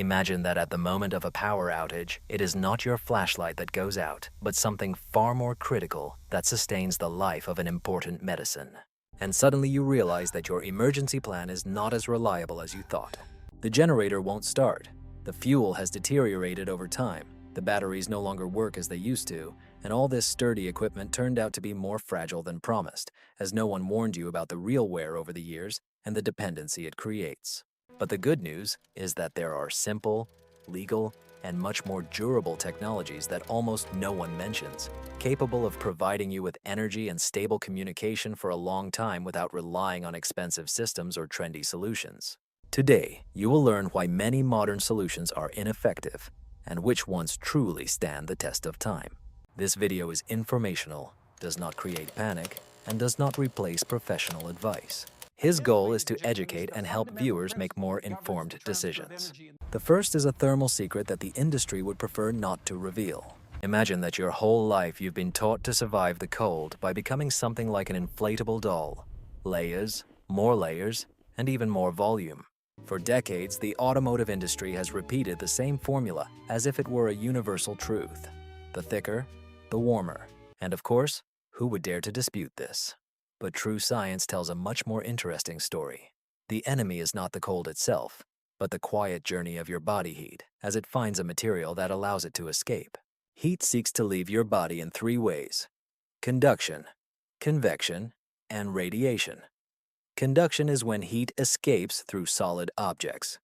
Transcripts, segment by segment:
Imagine that at the moment of a power outage, it is not your flashlight that goes out, but something far more critical that sustains the life of an important medicine. And suddenly you realize that your emergency plan is not as reliable as you thought. The generator won't start, the fuel has deteriorated over time, the batteries no longer work as they used to, and all this sturdy equipment turned out to be more fragile than promised, as no one warned you about the real wear over the years and the dependency it creates. But the good news is that there are simple, legal, and much more durable technologies that almost no one mentions, capable of providing you with energy and stable communication for a long time without relying on expensive systems or trendy solutions. Today, you will learn why many modern solutions are ineffective and which ones truly stand the test of time. This video is informational, does not create panic, and does not replace professional advice. His goal is to educate and help viewers make more informed decisions. The first is a thermal secret that the industry would prefer not to reveal. Imagine that your whole life you've been taught to survive the cold by becoming something like an inflatable doll. Layers, and even more volume. For decades, the automotive industry has repeated the same formula as if it were a universal truth. The thicker, the warmer. And of course, who would dare to dispute this? But true science tells a much more interesting story. The enemy is not the cold itself, but the quiet journey of your body heat as it finds a material that allows it to escape. Heat seeks to leave your body in three ways: conduction, convection, and radiation. Conduction is when heat escapes through solid objects.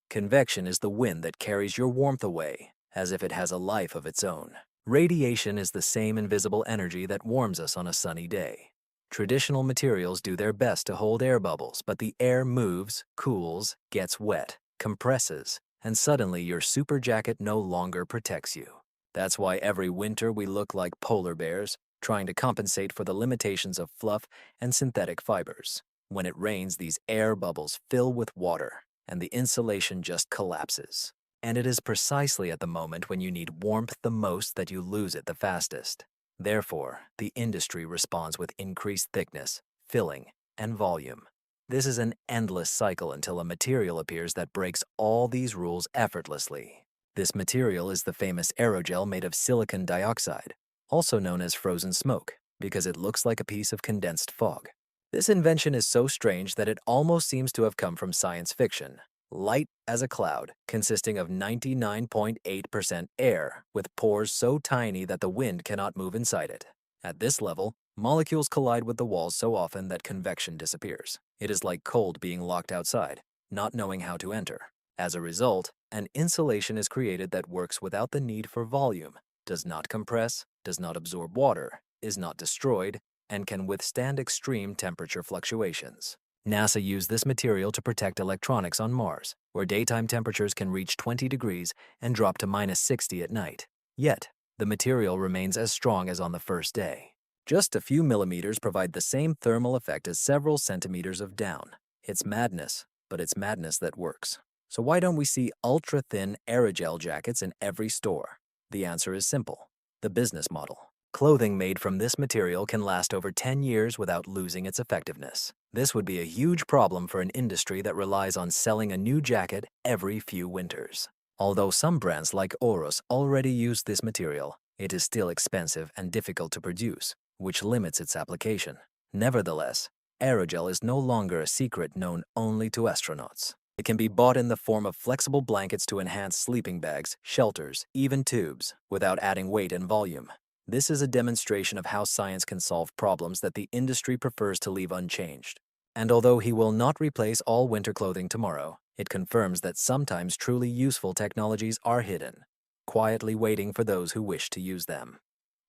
Convection is the wind that carries your warmth away, as if it has a life of its own. Radiation is the same invisible energy that warms us on a sunny day. Traditional materials do their best to hold air bubbles, but the air moves, cools, gets wet, compresses, and suddenly your super jacket no longer protects you. That's why every winter we look like polar bears, trying to compensate for the limitations of fluff and synthetic fibers. When it rains, these air bubbles fill with water, and the insulation just collapses. And it is precisely at the moment when you need warmth the most that you lose it the fastest. Therefore, the industry responds with increased thickness, filling, and volume. This is an endless cycle until a material appears that breaks all these rules effortlessly. This material is the famous aerogel made of silicon dioxide, also known as frozen smoke, because it looks like a piece of condensed fog. This invention is so strange that it almost seems to have come from science fiction. Light as a cloud, consisting of 99.8% air, with pores so tiny that the wind cannot move inside it. At this level, molecules collide with the walls so often that convection disappears. It is like cold being locked outside, not knowing how to enter. As a result, an insulation is created that works without the need for volume, does not compress, does not absorb water, is not destroyed, and can withstand extreme temperature fluctuations. NASA used this material to protect electronics on Mars, where daytime temperatures can reach 20 degrees and drop to -60 at night. Yet, the material remains as strong as on the first day. Just a few millimeters provide the same thermal effect as several centimeters of down. It's madness, but it's madness that works. So why don't we see ultra-thin aerogel jackets in every store? The answer is simple: the business model. Clothing made from this material can last over 10 years without losing its effectiveness. This would be a huge problem for an industry that relies on selling a new jacket every few winters. Although some brands like Oros already use this material, it is still expensive and difficult to produce, which limits its application. Nevertheless, aerogel is no longer a secret known only to astronauts. It can be bought in the form of flexible blankets to enhance sleeping bags, shelters, even tubes, without adding weight and volume. This is a demonstration of how science can solve problems that the industry prefers to leave unchanged. And although he will not replace all winter clothing tomorrow, it confirms that sometimes truly useful technologies are hidden, quietly waiting for those who wish to use them.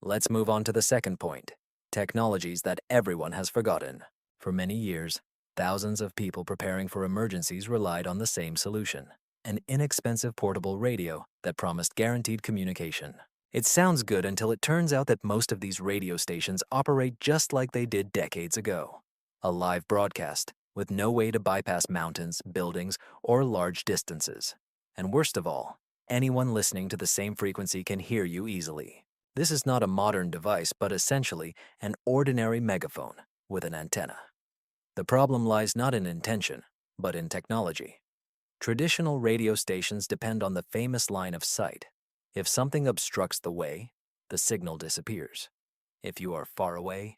Let's move on to the second point: technologies that everyone has forgotten. For many years, thousands of people preparing for emergencies relied on the same solution: an inexpensive portable radio that promised guaranteed communication. It sounds good until it turns out that most of these radio stations operate just like they did decades ago. A live broadcast, with no way to bypass mountains, buildings, or large distances. And worst of all, anyone listening to the same frequency can hear you easily. This is not a modern device, but essentially an ordinary megaphone with an antenna. The problem lies not in intention, but in technology. Traditional radio stations depend on the famous line of sight. If something obstructs the way, the signal disappears. If you are far away,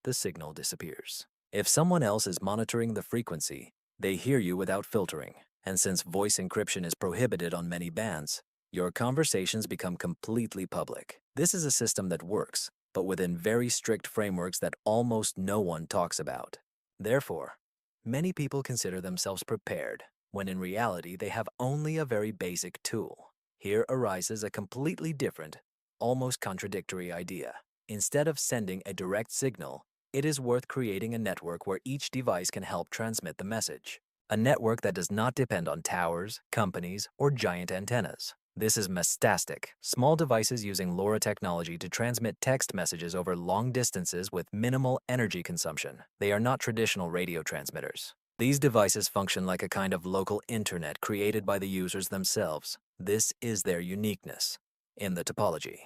the signal disappears. If someone else is monitoring the frequency, they hear you without filtering. And since voice encryption is prohibited on many bands, your conversations become completely public. This is a system that works, but within very strict frameworks that almost no one talks about. Therefore, many people consider themselves prepared, when in reality they have only a very basic tool. Here arises a completely different, almost contradictory idea. Instead of sending a direct signal, it is worth creating a network where each device can help transmit the message. A network that does not depend on towers, companies, or giant antennas. This is Mestastic, small devices using LoRa technology to transmit text messages over long distances with minimal energy consumption. They are not traditional radio transmitters. These devices function like a kind of local internet created by the users themselves. This is their uniqueness in the topology.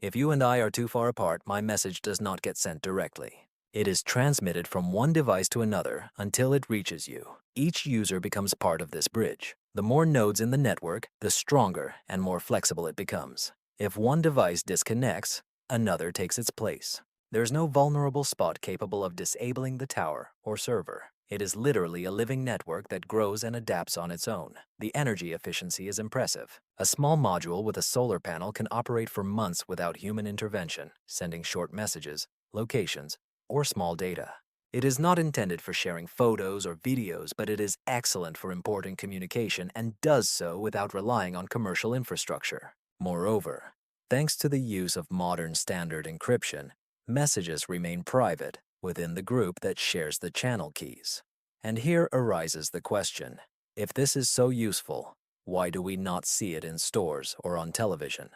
If you and I are too far apart, my message does not get sent directly. It is transmitted from one device to another until it reaches you. Each user becomes part of this bridge. The more nodes in the network, the stronger and more flexible it becomes. If one device disconnects, another takes its place. There's no vulnerable spot capable of disabling the tower or server. It is literally a living network that grows and adapts on its own. The energy efficiency is impressive. A small module with a solar panel can operate for months without human intervention, sending short messages, locations, or small data. It is not intended for sharing photos or videos, but it is excellent for important communication and does so without relying on commercial infrastructure. Moreover, thanks to the use of modern standard encryption, messages remain private within the group that shares the channel keys. And here arises the question, if this is so useful, why do we not see it in stores or on television?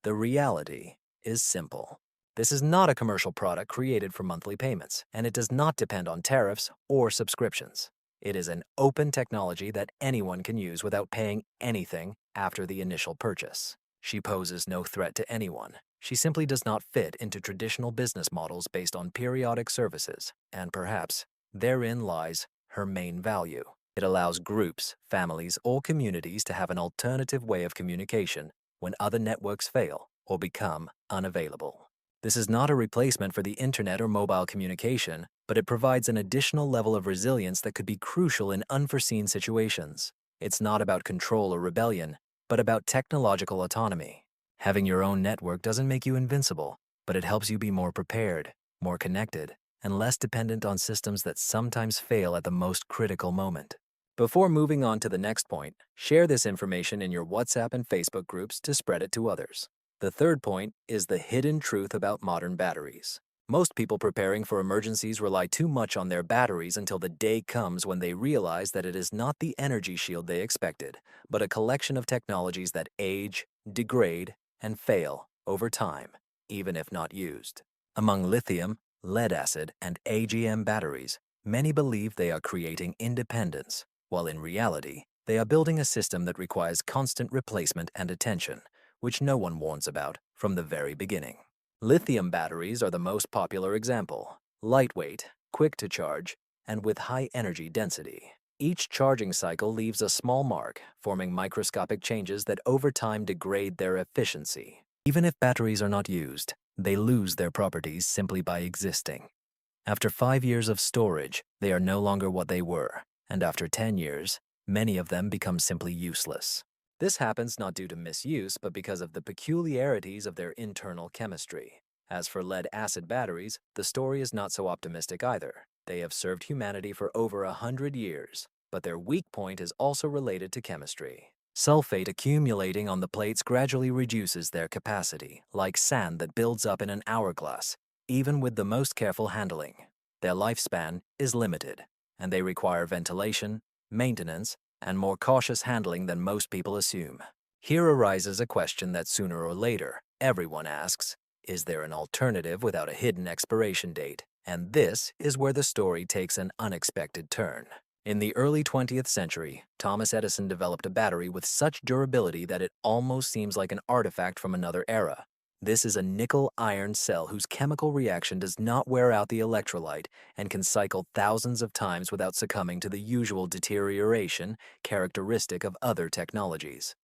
The reality is simple. This is not a commercial product created for monthly payments, and it does not depend on tariffs or subscriptions. It is an open technology that anyone can use without paying anything after the initial purchase. She poses no threat to anyone. She simply does not fit into traditional business models based on periodic services, and perhaps therein lies her main value. It allows groups, families, or communities to have an alternative way of communication when other networks fail or become unavailable. This is not a replacement for the internet or mobile communication, but it provides an additional level of resilience that could be crucial in unforeseen situations. It's not about control or rebellion, but about technological autonomy. Having your own network doesn't make you invincible, but it helps you be more prepared, more connected, and less dependent on systems that sometimes fail at the most critical moment. Before moving on to the next point, share this information in your WhatsApp and Facebook groups to spread it to others. The third point is the hidden truth about modern batteries. Most people preparing for emergencies rely too much on their batteries until the day comes when they realize that it is not the energy shield they expected, but a collection of technologies that age, degrade, and fail over time, even if not used. Among lithium, lead acid, and AGM batteries, many believe they are creating independence, while in reality, they are building a system that requires constant replacement and attention, which no one warns about from the very beginning. Lithium batteries are the most popular example. Lightweight, quick to charge, and with high energy density. Each charging cycle leaves a small mark, forming microscopic changes that over time degrade their efficiency. Even if batteries are not used, they lose their properties simply by existing. After 5 years of storage, they are no longer what they were, and after 10 years, many of them become simply useless. This happens not due to misuse, but because of the peculiarities of their internal chemistry. As for lead-acid batteries, the story is not so optimistic either. They have served humanity for over 100 years, but their weak point is also related to chemistry. Sulfate accumulating on the plates gradually reduces their capacity, like sand that builds up in an hourglass, even with the most careful handling. Their lifespan is limited, and they require ventilation, maintenance, and more cautious handling than most people assume. Here arises a question that sooner or later, everyone asks, is there an alternative without a hidden expiration date? And this is where the story takes an unexpected turn. In the early 20th century, Thomas Edison developed a battery with such durability that it almost seems like an artifact from another era. This is a nickel-iron cell whose chemical reaction does not wear out the electrolyte and can cycle thousands of times without succumbing to the usual deterioration characteristic of other technologies.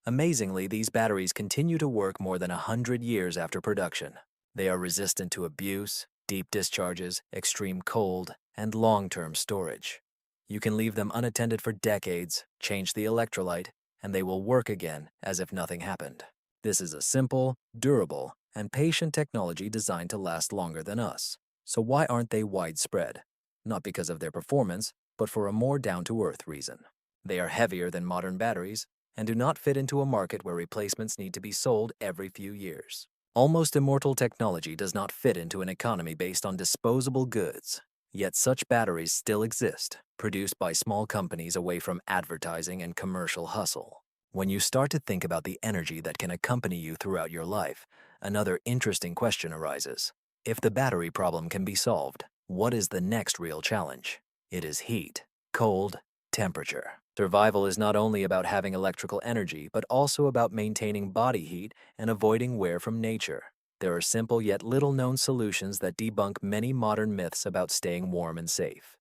Amazingly, these batteries continue to work more than 100 years after production. They are resistant to abuse, deep discharges, extreme cold, and long-term storage. You can leave them unattended for decades, change the electrolyte, and they will work again as if nothing happened. This is a simple, durable, and patient technology designed to last longer than us. So why aren't they widespread? Not because of their performance, but for a more down-to-earth reason. They are heavier than modern batteries and do not fit into a market where replacements need to be sold every few years. Almost immortal technology does not fit into an economy based on disposable goods. Yet such batteries still exist, produced by small companies away from advertising and commercial hustle. When you start to think about the energy that can accompany you throughout your life, another interesting question arises. If the battery problem can be solved, what is the next real challenge? It is heat, cold, temperature. Survival is not only about having electrical energy, but also about maintaining body heat and avoiding wear from nature. There are simple yet little-known solutions that debunk many modern myths about staying warm and safe.